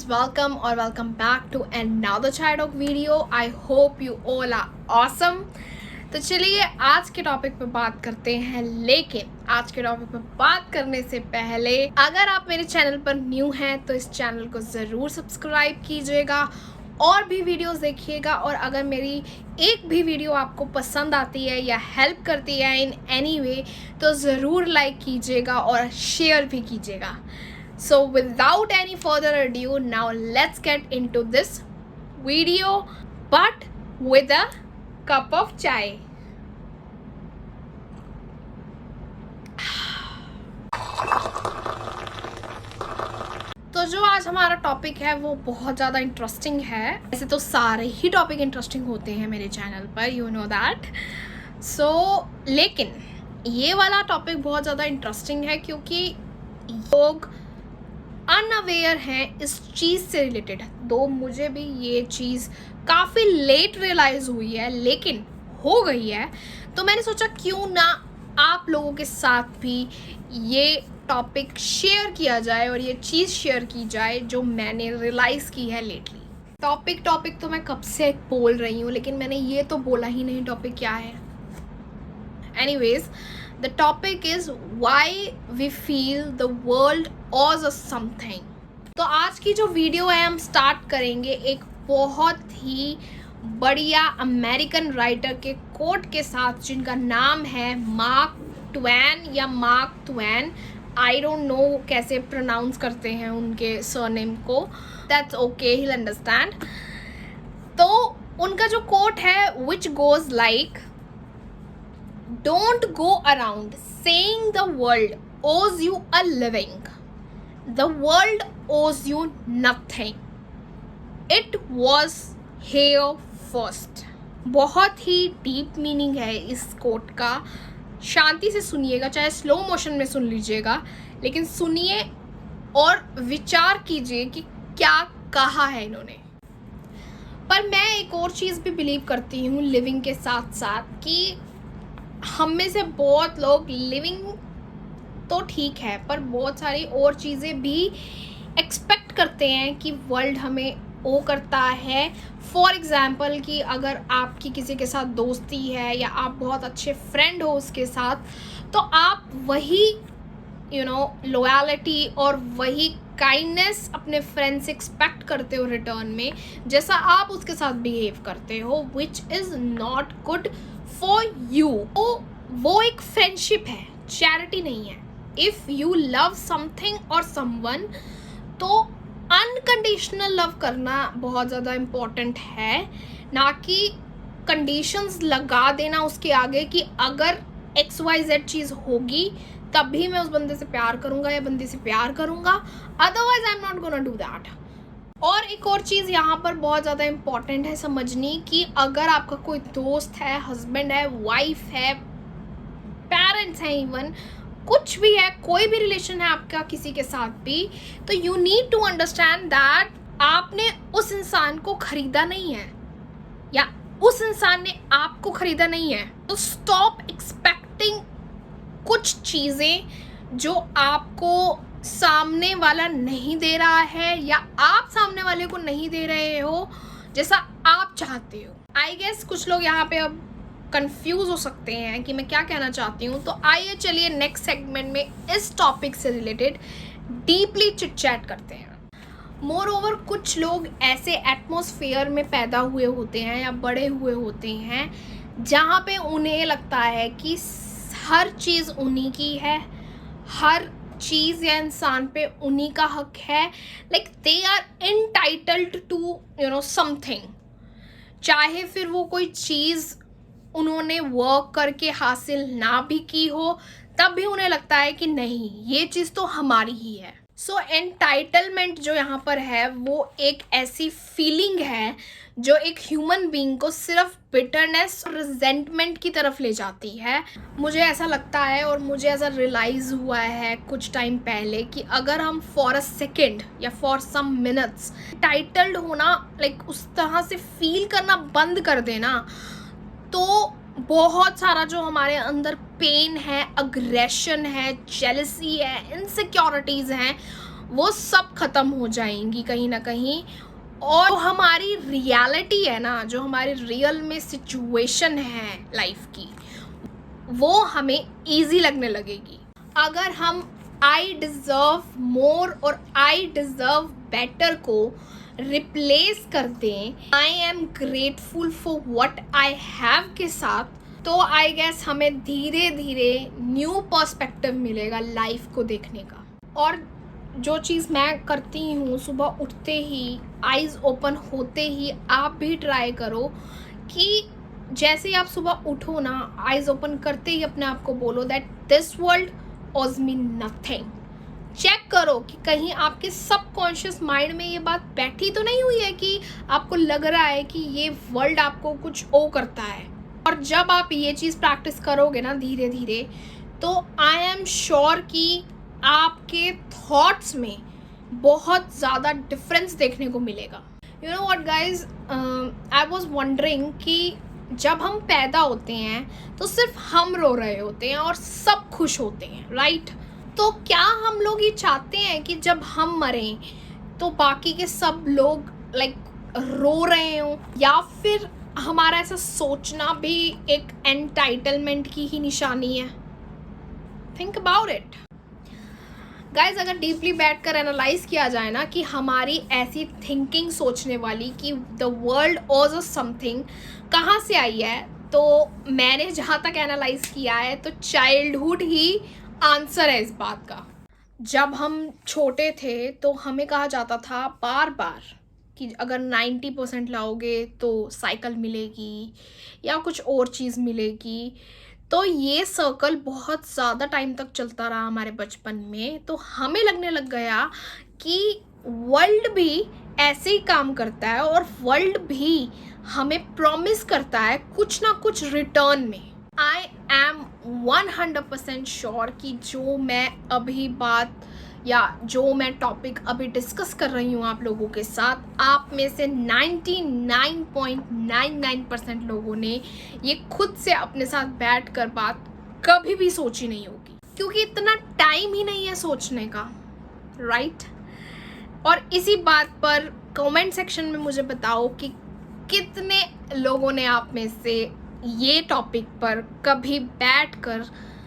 welcome or welcome back to another Chai Talk video. I hope you all are awesome. तो चलिए आज के topic पे बात करते हैं, लेकिन आज के टॉपिक पे बात करने से पहले अगर आप मेरे चैनल पर न्यू हैं तो इस चैनल को ज़रूर सब्सक्राइब कीजिएगा और भी वीडियोस देखिएगा। और अगर मेरी एक भी वीडियो आपको पसंद आती है या हेल्प करती है इन एनी वे तो ज़रूर लाइक कीजिएगा और शेयर भी कीजिएगा। So without any further ado, now let's get into this video, but with a cup of chai. तो जो आज हमारा टॉपिक है वो बहुत ज़्यादा इंटरेस्टिंग है। ऐसे तो सारे ही टॉपिक इंटरेस्टिंग होते हैं मेरे चैनल पर, यू नो दैट। लेकिन ये वाला टॉपिक बहुत ज़्यादा इंटरेस्टिंग है क्योंकि लोग अनअवेयर हैं इस चीज़ से रिलेटेड। दो मुझे भी ये चीज़ काफ़ी लेट रियलाइज़ हुई है, लेकिन हो गई है, तो मैंने सोचा क्यों ना आप लोगों के साथ भी ये टॉपिक शेयर किया जाए और ये चीज़ शेयर की जाए जो मैंने रियलाइज़ की है लेटली। टॉपिक तो मैं कब से बोल रही हूँ, लेकिन मैंने ये तो बोला ही नहीं टॉपिक क्या है। Anyways, the topic is why we feel the world owes us something। तो आज की जो वीडियो है हम स्टार्ट करेंगे एक बहुत ही बढ़िया अमेरिकन राइटर के कोट के साथ, जिनका नाम है मार्क ट्वेन या mark Twain. I don't know कैसे प्रोनाउंस करते हैं उनके सरनेम को, that's okay, he will understand. तो उनका जो कोट है which goes like, Don't go around saying the world owes you a living. The world owes you nothing. It was here first. बहुत ही डीप मीनिंग है इस coat का। शांति से सुनिएगा, चाहे स्लो मोशन में सुन लीजिएगा, लेकिन सुनिए और विचार कीजिए कि क्या कहा है इन्होंने। पर मैं एक और चीज़ भी बिलीव करती हूँ लिविंग के साथ साथ कि हम में से बहुत लोग लिविंग तो ठीक है पर बहुत सारी और चीज़ें भी एक्सपेक्ट करते हैं कि वर्ल्ड हमें वो करता है। फॉर एग्ज़ाम्पल कि अगर आपकी किसी के साथ दोस्ती है या आप बहुत अच्छे फ्रेंड हो उसके साथ, तो आप वही लॉयल्टी और वही काइंडनेस अपने फ्रेंड से एक्सपेक्ट करते हो रिटर्न में, जैसा आप उसके साथ बिहेव करते हो, which is not good for you. वो एक फ्रेंडशिप है, चैरिटी नहीं है। इफ़ यू लव समथिंग और समवन तो अनकंडीशनल लव करना बहुत ज़्यादा इम्पॉर्टेंट है, ना कि कंडीशंस लगा देना उसके आगे कि अगर XYZ चीज़ होगी तभी मैं उस बंदे से प्यार करूँगा या बंदी से प्यार करूँगा, otherwise I am not gonna do that. और एक और चीज़ यहाँ पर बहुत ज़्यादा इम्पॉर्टेंट है समझनी कि अगर आपका कोई दोस्त है, हस्बैंड है, वाइफ है, पेरेंट्स हैं, इवन कुछ भी है, कोई भी रिलेशन है आपका किसी के साथ भी, तो you need to understand that आपने उस इंसान को खरीदा नहीं है या उस इंसान ने आपको खरीदा नहीं है। तो स्टॉप एक्सपेक्टिंग कुछ चीज़ें जो आपको सामने वाला नहीं दे रहा है या आप सामने वाले को नहीं दे रहे हो जैसा आप चाहते हो। आई गेस कुछ लोग यहाँ पे अब कंफ्यूज हो सकते हैं कि मैं क्या कहना चाहती हूँ। तो आइए चलिए नेक्स्ट सेगमेंट में इस टॉपिक से रिलेटेड डीपली चिट चैट करते हैं। मोर ओवर कुछ लोग ऐसे एटमॉस्फेयर में पैदा हुए होते हैं या बड़े हुए होते हैं जहाँ पे उन्हें लगता है कि हर चीज़ उन्हीं की है, हर चीज़ या इंसान पे उन्हीं का हक है, like they are entitled to something. चाहे फिर वो कोई चीज़ उन्होंने वर्क करके हासिल ना भी की हो, तब भी उन्हें लगता है कि नहीं, ये चीज़ तो हमारी ही है। सो एंटाइटलमेंट जो यहाँ पर है वो एक ऐसी फीलिंग है जो एक ह्यूमन बीइंग को सिर्फ बिटरनेस और रिजेंटमेंट की तरफ ले जाती है। मुझे ऐसा लगता है और मुझे ऐसा रियलाइज़ हुआ है कुछ टाइम पहले कि अगर हम फॉर अ सेकेंड या फॉर सम मिनट्स टाइटल्ड होना लाइक उस तरह से फील करना बंद कर देना, तो बहुत सारा जो हमारे अंदर पेन है, अग्रेशन है, जेलसी है, इनसिक्योरिटीज़ हैं, वो सब ख़त्म हो जाएंगी कहीं ना कहीं। और जो हमारी रियलिटी है ना, जो हमारी रियल में सिचुएशन है लाइफ की, वो हमें ईजी लगने लगेगी। अगर हम आई डिज़र्व मोर और आई डिज़र्व बेटर को रिप्लेस कर दें I am grateful for what I have के साथ, तो आई गेस हमें धीरे धीरे न्यू पर्सपेक्टिव मिलेगा लाइफ को देखने का। और जो चीज़ मैं करती हूँ, सुबह उठते ही आइज़ ओपन होते ही आप भी ट्राई करो कि जैसे ही आप सुबह उठो ना, आइज़ ओपन करते ही अपने आप को बोलो दैट दिस वर्ल्ड ओज मी नथिंग। चेक करो कि कहीं आपके सबकॉन्शियस माइंड में ये बात बैठी तो नहीं हुई है कि आपको लग रहा है कि ये वर्ल्ड आपको कुछ ओ करता है। और जब आप ये चीज़ प्रैक्टिस करोगे ना धीरे धीरे, तो आई एम श्योर कि आपके थॉट्स में बहुत ज़्यादा डिफरेंस देखने को मिलेगा। You know what guys, I was wondering कि जब हम पैदा होते हैं तो सिर्फ हम रो रहे होते हैं और सब खुश होते हैं, राइट? तो क्या हम लोग ये चाहते हैं कि जब हम मरें तो बाकी के सब लोग लाइक रो रहे हों? या फिर हमारा ऐसा सोचना भी एक एंटाइटलमेंट की ही निशानी है? Think about it guys. अगर डीपली बैठकर एनालाइज किया जाए ना कि हमारी ऐसी थिंकिंग सोचने वाली कि द वर्ल्ड ओज अस समथिंग कहाँ से आई है, तो मैंने जहाँ तक एनालाइज किया है तो चाइल्डहुड ही आंसर है इस बात का। जब हम छोटे थे तो हमें कहा जाता था बार बार कि अगर 90% लाओगे तो साइकिल मिलेगी या कुछ और चीज़ मिलेगी। तो ये सर्कल बहुत ज़्यादा टाइम तक चलता रहा हमारे बचपन में। तो हमें लगने लग गया कि वर्ल्ड भी ऐसे ही काम करता है और वर्ल्ड भी हमें प्रॉमिस करता है कुछ ना कुछ रिटर्न में। आई एम 100% श्योर कि जो मैं अभी बात या जो मैं टॉपिक अभी डिस्कस कर रही हूँ आप लोगों के साथ, आप में से 99.99% लोगों ने ये खुद से अपने साथ बैठकर बात कभी भी सोची नहीं होगी, क्योंकि इतना टाइम ही नहीं है सोचने का, राइट? और इसी बात पर कमेंट सेक्शन में मुझे बताओ कि कितने लोगों ने आप में से ये टॉपिक पर कभी बैठकर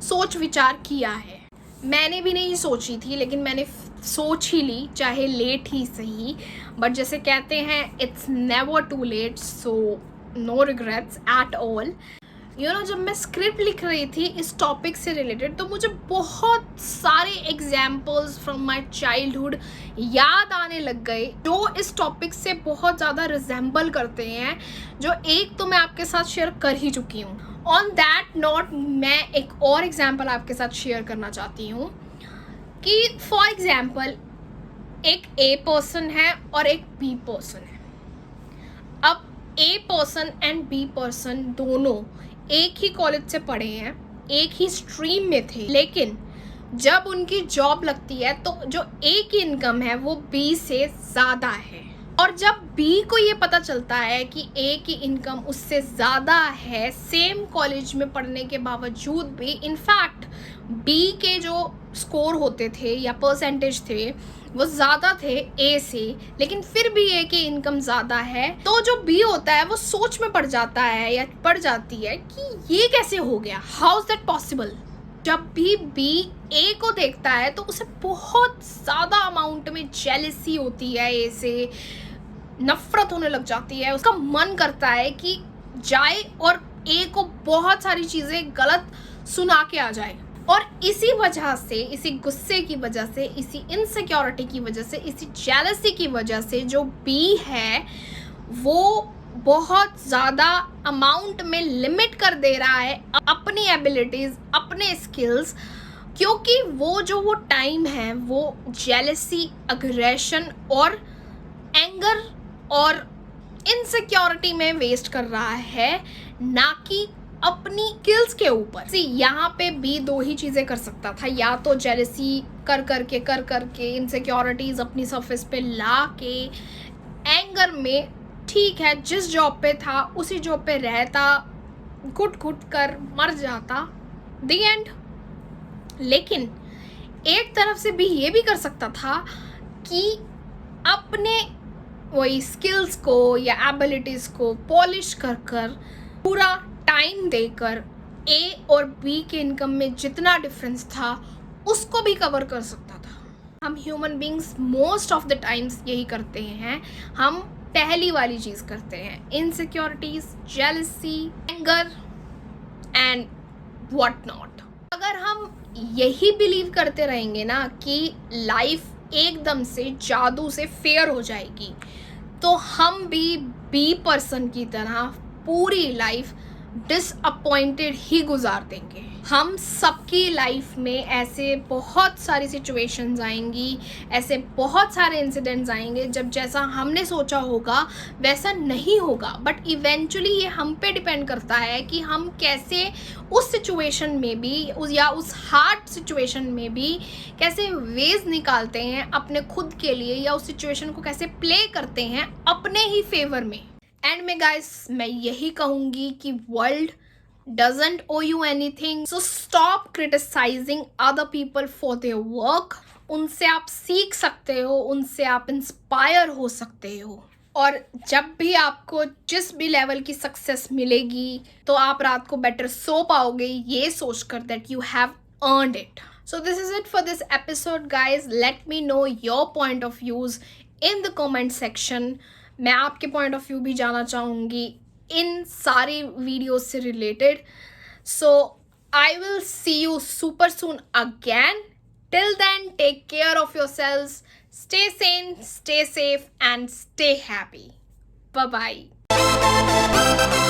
सोच विचार किया है। मैंने भी नहीं सोची थी, लेकिन मैंने सोच ही ली, चाहे लेट ही सही। बट जैसे कहते हैं it's never too late, so no regrets at all. You know, जब मैं स्क्रिप्ट लिख रही थी इस टॉपिक से रिलेटेड, तो मुझे बहुत सारे एग्जाम्पल्स फ्रॉम माई चाइल्डहुड याद आने लग गए जो इस टॉपिक से बहुत ज़्यादा रिजेंबल करते हैं, जो एक तो मैं आपके साथ शेयर कर ही चुकी हूँ। ऑन दैट नोट मैं एक और एग्जाम्पल आपके साथ शेयर करना चाहती हूँ कि फॉर एग्जाम्पल एक ए पर्सन है और एक बी पर्सन है। अब A person and B person दोनों एक ही कॉलेज से पढ़े हैं, एक ही स्ट्रीम में थे, लेकिन जब उनकी जॉब लगती है तो जो ए की इनकम है वो बी से ज़्यादा है। और जब बी को ये पता चलता है कि ए की इनकम उससे ज़्यादा है, सेम कॉलेज में पढ़ने के बावजूद भी, इनफैक्ट बी के जो स्कोर होते थे या परसेंटेज थे वो ज़्यादा थे ए से, लेकिन फिर भी ए की इनकम ज़्यादा है, तो जो बी होता है वो सोच में पड़ जाता है या पड़ जाती है कि ये कैसे हो गया, हाउ इज़ दैट पॉसिबल। जब भी बी ए को देखता है तो उसे बहुत ज़्यादा अमाउंट में जेलसी होती है, ए से नफरत होने लग जाती है। उसका मन करता है कि जाए और ए को बहुत सारी चीज़ें गलत सुना के आ जाए। और इसी वजह से, इसी गुस्से की वजह से, इसी इनसिक्योरिटी की वजह से, इसी जेलसी की वजह से जो बी है वो बहुत ज़्यादा अमाउंट में लिमिट कर दे रहा है अपनी एबिलिटीज़, अपने स्किल्स, क्योंकि वो टाइम है वो जेलसी, अग्रेशन और एंगर और इनसिक्योरिटी में वेस्ट कर रहा है, ना कि अपनी स्किल्स के ऊपर। यहाँ पे बी दो ही चीज़ें कर सकता था, या तो जेलसी कर करके इनसिक्योरिटीज़ अपनी सरफेस पे ला के एंगर में, ठीक है, जिस जॉब पे था उसी जॉब पे रहता, घुट कर मर जाता, द एंड। लेकिन एक तरफ से भी ये भी कर सकता था कि अपने वही स्किल्स को या एबिलिटीज़ को पॉलिश कर कर पूरा टाइम देकर ए और बी के इनकम में जितना डिफरेंस था उसको भी कवर कर सकता था। हम human beings most of the times यही करते हैं, हम पहली वाली चीज़ करते हैं, insecurities, jealousy, anger and what not. अगर हम यही बिलीव करते रहेंगे ना कि लाइफ एकदम से जादू से फेयर हो जाएगी, तो हम भी बी पर्सन की तरह पूरी लाइफ डिसअपॉइंटेड ही गुजार देंगे। हम सबकी लाइफ में ऐसे बहुत सारी सिचुएशंस आएंगी, ऐसे बहुत सारे इंसिडेंट्स आएंगे जब जैसा हमने सोचा होगा वैसा नहीं होगा, बट इवेंचुअली ये हम पे डिपेंड करता है कि हम कैसे उस सिचुएशन में भी या उस हार्ड सिचुएशन में भी कैसे वेज निकालते हैं अपने खुद के लिए, या उस सिचुएशन को कैसे प्ले करते हैं अपने ही फेवर में। एंड में गाइस मैं यही कहूँगी कि world doesn't owe you anything, so stop criticizing other people for their work। उनसे आप सीख सकते हो, उनसे आप इंस्पायर हो सकते हो, और जब भी आपको जिस भी लेवल की सक्सेस मिलेगी तो आप रात को बेटर सो पाओगे ये सोचकर that you have earned it। So this is it for this episode guys, let me know your point of views in the comment section। मैं आपके पॉइंट ऑफ व्यू भी जानना चाहूँगी इन सारी वीडियोस से related. So I will see you super soon again. Till then take care of yourselves, stay sane, stay safe and stay happy. Bye bye.